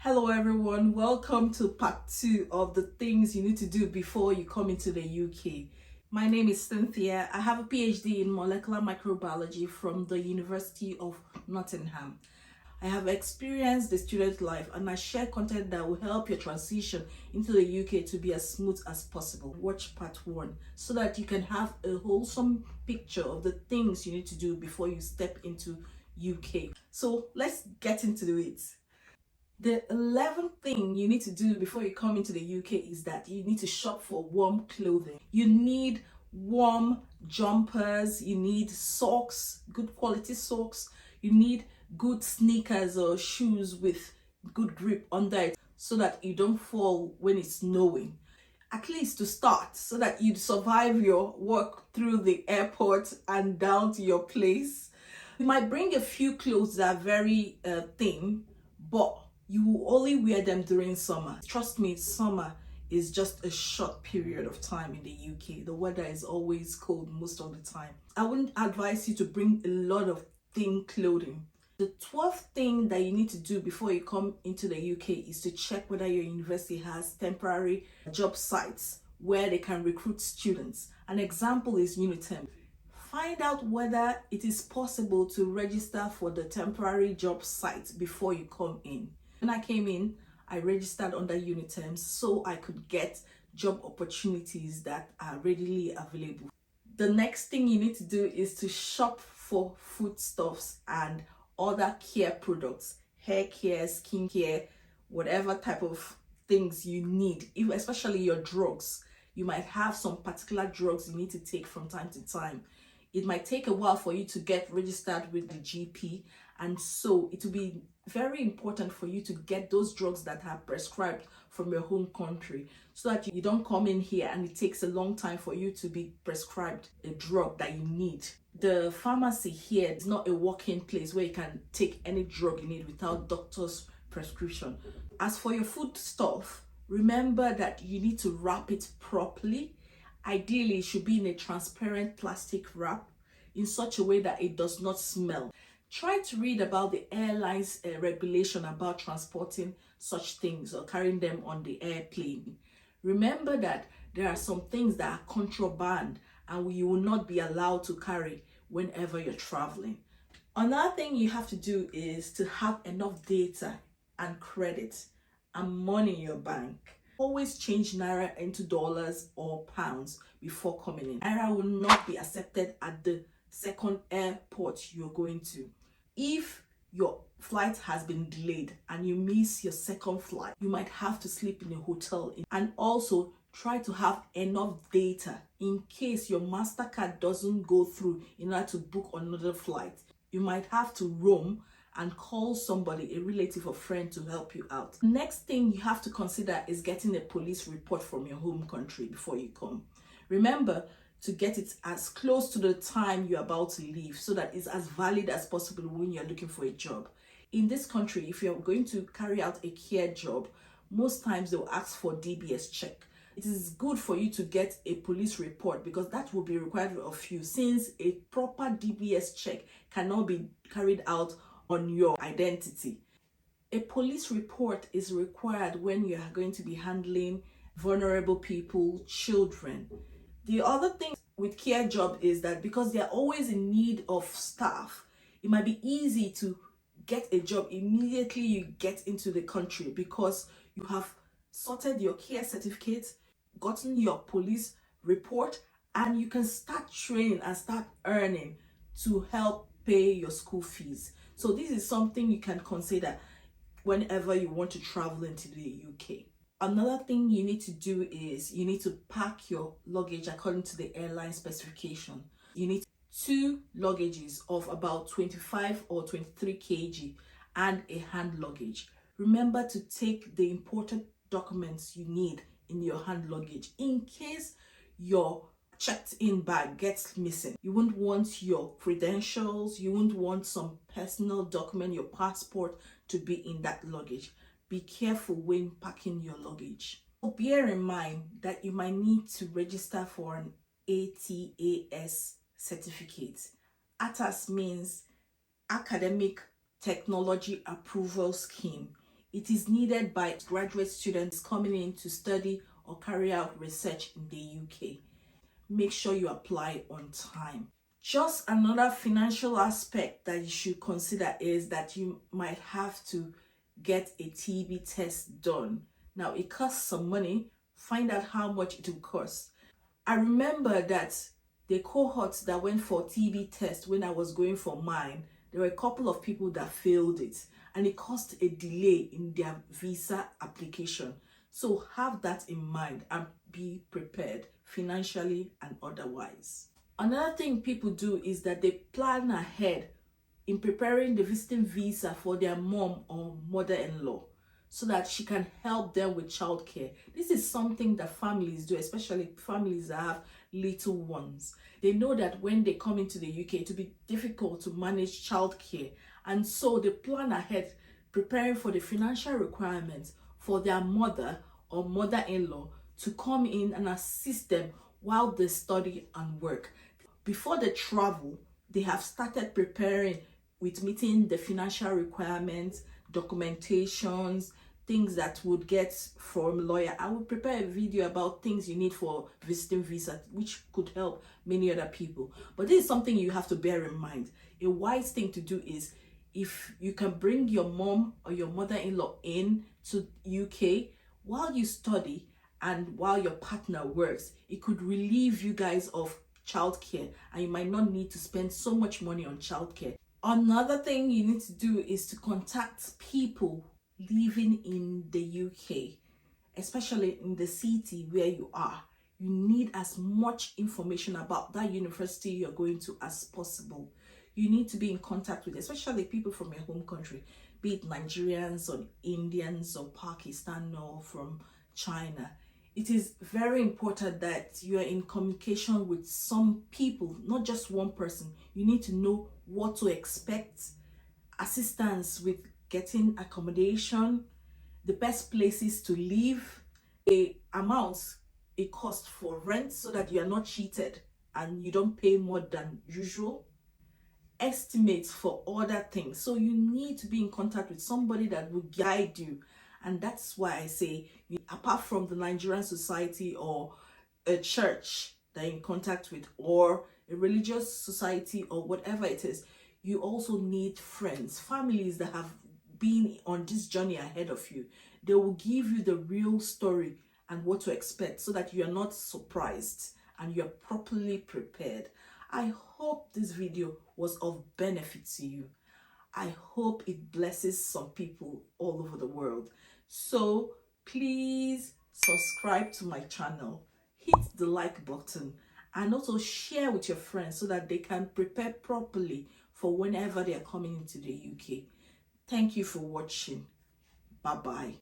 Hello everyone, welcome to part 2 of the things you need to do before you come into the UK. My name is Cynthia. I have a PhD in molecular microbiology from the University of Nottingham. I have experienced the student life and I share content that will help your transition into the UK to be as smooth as possible. Watch part 1 so that you can have a wholesome picture of the things you need to do before you step into UK. So let's get into it. The 11th thing you need to do before you come into the UK is that you need to shop for warm clothing. You need warm jumpers, you need socks, good quality socks, you need good sneakers or shoes with good grip under it so that you don't fall when it's snowing. At least to start, so that you'd survive your walk through the airport and down to your place. You might bring a few clothes that are very thin, but you will only wear them during summer. Trust me, summer is just a short period of time in the UK. The weather is always cold most of the time. I wouldn't advise you to bring a lot of thin clothing. The 12th thing that you need to do before you come into the UK is to check whether your university has temporary job sites where they can recruit students. An example is Unitemp. Find out whether it is possible to register for the temporary job site before you come in. When I came in, I registered under Unitemp so I could get job opportunities that are readily available. The next thing you need to do is to shop for foodstuffs and other care products, hair care, skin care, whatever type of things you need, especially your drugs. You might have some particular drugs you need to take from time to time. It might take a while for you to get registered with the GP, and so it will be very important for you to get those drugs that are prescribed from your home country so that you don't come in here and it takes a long time for you to be prescribed a drug that you need. The pharmacy here is not a walk-in place where you can take any drug you need without doctor's prescription. As for your food stuff, remember that you need to wrap it properly. Ideally, it should be in a transparent plastic wrap in such a way that it does not smell. Try to read about the airline's regulation about transporting such things or carrying them on the airplane. Remember that there are some things that are contraband and you will not be allowed to carry whenever you're traveling. Another thing you have to do is to have enough data and credit and money in your bank. Always change Naira into dollars or pounds before coming in. Naira will not be accepted at the second airport you're going to. If your flight has been delayed and you miss your second flight, you might have to sleep in a hotel. And also try to have enough data in case your MasterCard doesn't go through in order to book another flight. You might have to roam and call somebody, a relative or friend, to help you out. Next thing you have to consider is getting a police report from your home country before you come. Remember to get it as close to the time you're about to leave so that it's as valid as possible when you're looking for a job. In this country, if you're going to carry out a care job, most times they'll ask for DBS check. It is good for you to get a police report because that will be required of you, since a proper DBS check cannot be carried out on your identity. A police report is required when you are going to be handling vulnerable people, children. The other thing with care job is that because they're always in need of staff, it might be easy to get a job immediately you get into the country because you have sorted your care certificate, gotten your police report, and you can start training and start earning to help pay your school fees. So this is something you can consider whenever you want to travel into the UK. Another thing you need to do is you need to pack your luggage according to the airline specification. You need 2 luggages of about 25 or 23 kg and a hand luggage. Remember to take the important documents you need in your hand luggage in case your checked in bag gets missing. You wouldn't want your credentials, you wouldn't want some personal document, your passport, to be in that luggage. Be careful when packing your luggage. Bear in mind that you might need to register for an ATAS certificate. ATAS means Academic Technology Approval Scheme. It is needed by graduate students coming in to study or carry out research in the UK. Make sure you apply on time. Just another financial aspect that you should consider is that you might have to get a TB test done. Now, it costs some money. Find out how much it will cost. I remember that the cohorts that went for TB test when I was going for mine, there were a couple of people that failed it, and it caused a delay in their visa application. So have that in mind and be prepared financially and otherwise. Another thing people do is that they plan ahead in preparing the visiting visa for their mom or mother-in-law so that she can help them with childcare. This is something that families do, especially families that have little ones. They know that when they come into the UK, it will be difficult to manage childcare, and so they plan ahead, preparing for the financial requirements for their mother or mother-in-law to come in and assist them while they study and work. Before they travel, they have started preparing with meeting the financial requirements, documentations, things that would get from a lawyer. I will prepare a video about things you need for visiting visa, which could help many other people. But this is something you have to bear in mind. A wise thing to do is, if you can bring your mom or your mother-in-law in to UK while you study and while your partner works, it could relieve you guys of childcare, and you might not need to spend so much money on childcare. Another thing you need to do is to contact people living in the UK, especially in the city where you are. You need as much information about that university you're going to as possible. You need to be in contact with, especially people from your home country, be it Nigerians or Indians or Pakistan or from China. It is very important that you are in communication with some people, not just one person. You need to know what to expect, assistance with getting accommodation, the best places to live, the amounts it costs for rent so that you are not cheated and you don't pay more than usual, estimates for other things. So you need to be in contact with somebody that will guide you. And that's why I say, apart from the Nigerian society or a church that you're in contact with, or a religious society or whatever it is, you also need friends, families that have been on this journey ahead of you. They will give you the real story and what to expect so that you are not surprised and you're properly prepared. I hope this video was of benefit to you. I hope it blesses some people all over the world. So please subscribe to my channel, hit the like button, and also share with your friends so that they can prepare properly for whenever they are coming into the UK. Thank you for watching. Bye-bye.